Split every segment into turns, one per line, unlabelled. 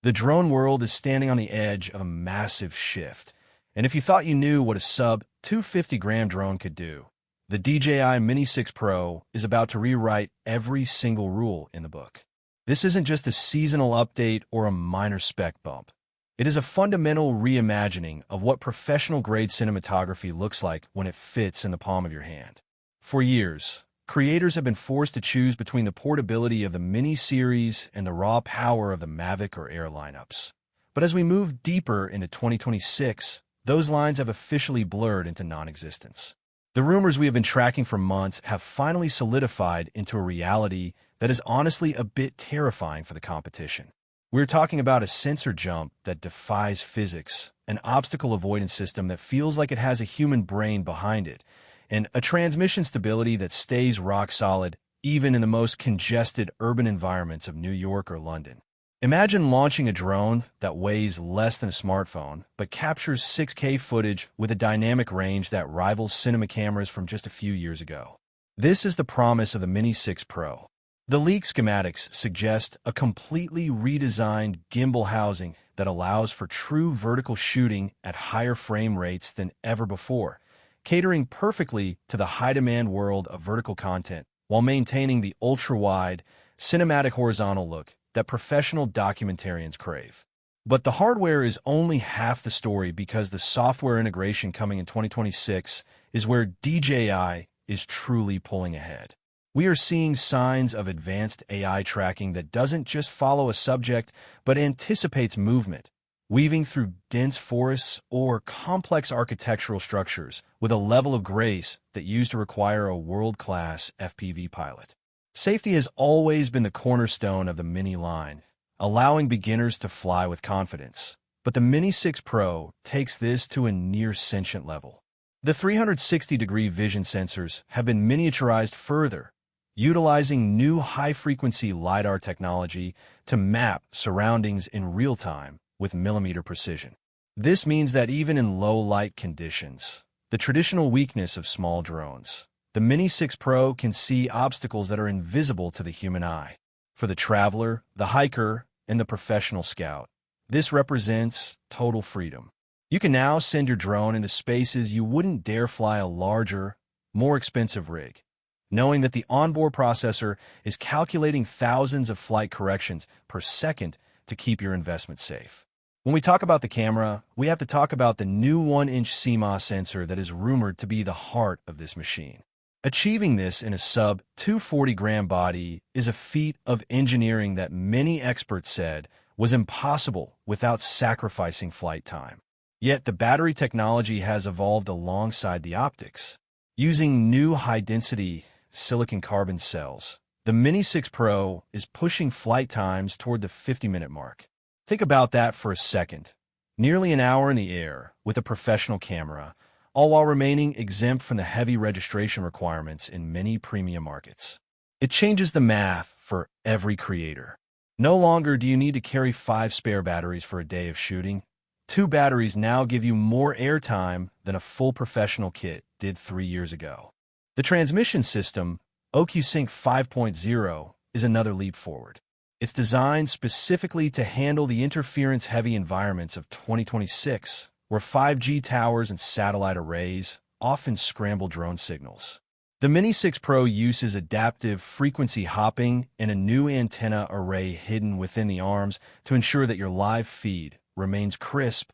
The drone world is standing on the edge of a massive shift. And if you thought you knew what a sub-250-gram drone could do, the DJI Mini 6 Pro is about to rewrite every single rule in the book. This isn't just a seasonal update or a minor spec bump. It is a fundamental reimagining of what professional-grade cinematography looks like when it fits in the palm of your hand. For years, creators have been forced to choose between the portability of the Mini series and the raw power of the Mavic or Air lineups. But as we move deeper into 2026, those lines have officially blurred into non-existence. The rumors we have been tracking for months have finally solidified into a reality that is honestly a bit terrifying for the competition. We're talking about a sensor jump that defies physics, an obstacle avoidance system that feels like it has a human brain behind it, and a transmission stability that stays rock solid even in the most congested urban environments of New York or London. Imagine launching a drone that weighs less than a smartphone, but captures 6K footage with a dynamic range that rivals cinema cameras from just a few years ago. This is the promise of the Mini 6 Pro. The leak schematics suggest a completely redesigned gimbal housing that allows for true vertical shooting at higher frame rates than ever before, catering perfectly to the high-demand world of vertical content while maintaining the ultra-wide, cinematic horizontal look that professional documentarians crave. But the hardware is only half the story, because the software integration coming in 2026 is where DJI is truly pulling ahead. We are seeing signs of advanced AI tracking that doesn't just follow a subject but anticipates movement, weaving through dense forests or complex architectural structures with a level of grace that used to require a world-class FPV pilot. Safety has always been the cornerstone of the Mini line, allowing beginners to fly with confidence. But the Mini 6 Pro takes this to a near-sentient level. The 360-degree vision sensors have been miniaturized further, utilizing new high-frequency LiDAR technology to map surroundings in real time with millimeter precision. This means that even in low-light conditions, the traditional weakness of small drones, the Mini 6 Pro can see obstacles that are invisible to the human eye. For the traveler, the hiker, and the professional scout, this represents total freedom. You can now send your drone into spaces you wouldn't dare fly a larger, more expensive rig, knowing that the onboard processor is calculating thousands of flight corrections per second to keep your investment safe. When we talk about the camera, we have to talk about the new 1-inch CMOS sensor that is rumored to be the heart of this machine. Achieving this in a sub-240-gram body is a feat of engineering that many experts said was impossible without sacrificing flight time. Yet the battery technology has evolved alongside the optics. Using new high-density silicon carbon cells, the Mini 6 Pro is pushing flight times toward the 50-minute mark. Think about that for a second. Nearly an hour in the air with a professional camera, all while remaining exempt from the heavy registration requirements in many premium markets. It changes the math for every creator. No longer do you need to carry 5 spare batteries for a day of shooting. 2 batteries now give you more airtime than a full professional kit did 3 years ago. The transmission system, OcuSync 5.0, is another leap forward. It's designed specifically to handle the interference-heavy environments of 2026, where 5G towers and satellite arrays often scramble drone signals. The Mini 6 Pro uses adaptive frequency hopping and a new antenna array hidden within the arms to ensure that your live feed remains crisp,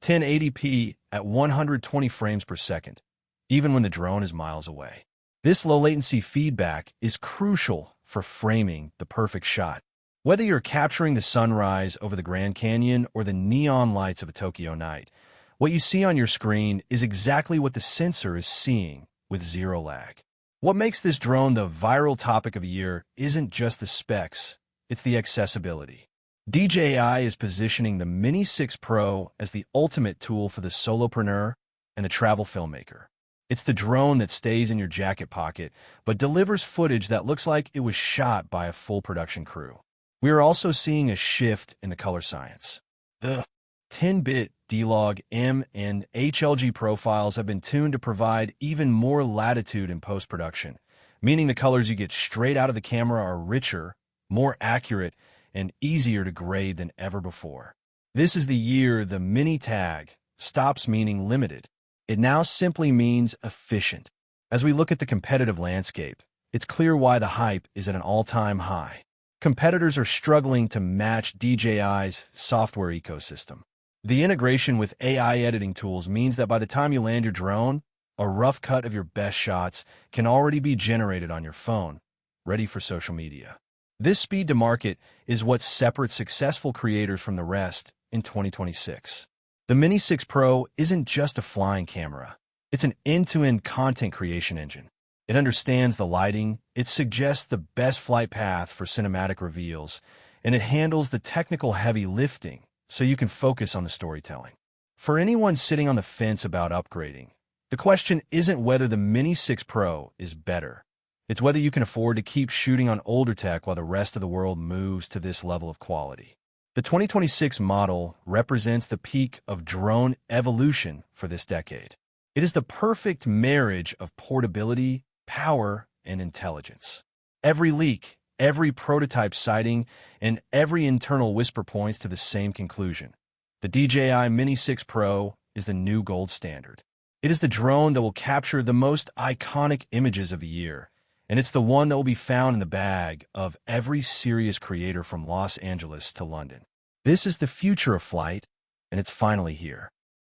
1080p at 120 frames per second, even when the drone is miles away. This low-latency feedback is crucial for framing the perfect shot. Whether you're capturing the sunrise over the Grand Canyon or the neon lights of a Tokyo night, what you see on your screen is exactly what the sensor is seeing with zero lag. What makes this drone the viral topic of the year isn't just the specs, it's the accessibility. DJI is positioning the Mini 6 Pro as the ultimate tool for the solopreneur and the travel filmmaker. It's the drone that stays in your jacket pocket, but delivers footage that looks like it was shot by a full production crew. We are also seeing a shift in the color science. The 10-bit D-Log M and HLG profiles have been tuned to provide even more latitude in post-production, meaning the colors you get straight out of the camera are richer, more accurate, and easier to grade than ever before. This is the year the Mini tag stops meaning limited. It now simply means efficient. As we look at the competitive landscape, it's clear why the hype is at an all-time high. Competitors are struggling to match DJI's software ecosystem. The integration with AI editing tools means that by the time you land your drone, a rough cut of your best shots can already be generated on your phone, ready for social media. This speed to market is what separates successful creators from the rest in 2026. The Mini 6 Pro isn't just a flying camera. It's an end-to-end content creation engine. It understands the lighting, it suggests the best flight path for cinematic reveals, and it handles the technical heavy lifting so you can focus on the storytelling. For anyone sitting on the fence about upgrading, the question isn't whether the Mini 6 Pro is better. It's whether you can afford to keep shooting on older tech while the rest of the world moves to this level of quality. The 2026 model represents the peak of drone evolution for this decade. It is the perfect marriage of portability, power, and intelligence. Every leak, every prototype sighting, and every internal whisper points to the same conclusion. The DJI Mini 6 Pro is the new gold standard. It is the drone that will capture the most iconic images of the year, and it's the one that will be found in the bag of every serious creator from Los Angeles to London. This is the future of flight, and it's finally here.